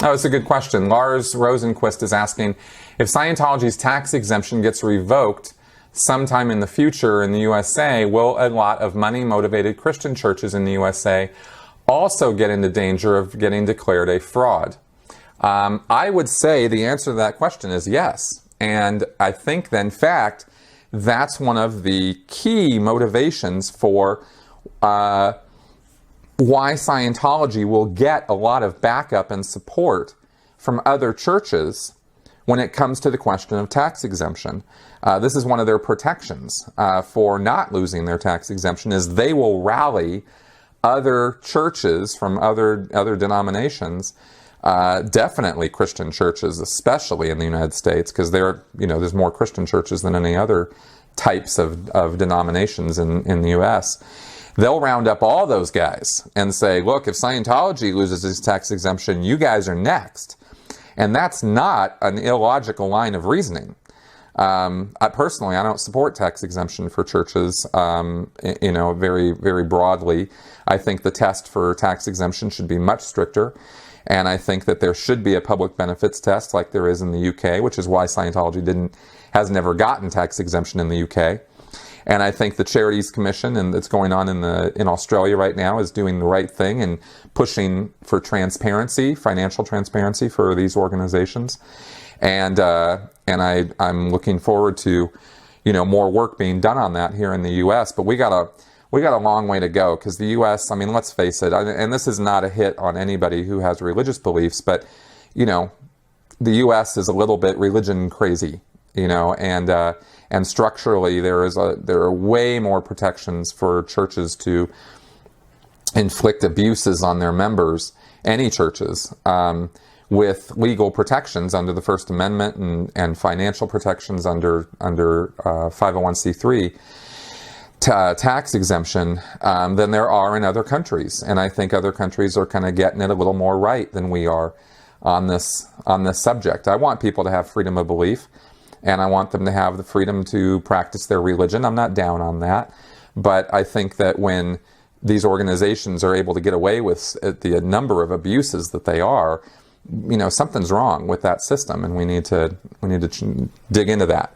Oh, it's a good question. Lars Rosenquist is asking, if Scientology's tax exemption gets revoked sometime in the future in the USA, will a lot of money-motivated Christian churches in the USA also get into danger of getting declared a fraud? I would say the answer to that question is yes. And I think that, in fact, that's one of the key motivations for why Scientology will get a lot of backup and support from other churches when it comes to the question of tax exemption. This is one of their protections for not losing their tax exemption, is they will rally other churches from other denominations, definitely Christian churches, especially in the United States, because there's more Christian churches than any other types of denominations in the U.S. They'll round up all those guys and say, look, if Scientology loses its tax exemption, you guys are next. And that's not an illogical line of reasoning. Personally, I don't support tax exemption for churches, very, very broadly. I think the test for tax exemption should be much stricter. And I think that there should be a public benefits test like there is in the UK, which is why Scientology has never gotten tax exemption in the UK. And I think the Charities Commission, and that's going on in Australia right now, is doing the right thing and pushing for transparency, financial transparency for these organizations. And I'm looking forward to, more work being done on that here in the U.S. But we got a long way to go, because the U.S., let's face it, and this is not a hit on anybody who has religious beliefs, but the U.S. is a little bit religion crazy, and structurally there are way more protections for churches to inflict abuses on their members, any churches, with legal protections under the First Amendment and financial protections under 501c3 tax exemption than there are in other countries. And I think other countries are kind of getting it a little more right than we are on this subject. I want people to have freedom of belief, and I want them to have the freedom to practice their religion. I'm not down on that. But I think that when these organizations are able to get away with the number of abuses that they are, something's wrong with that system, and we need to dig into that.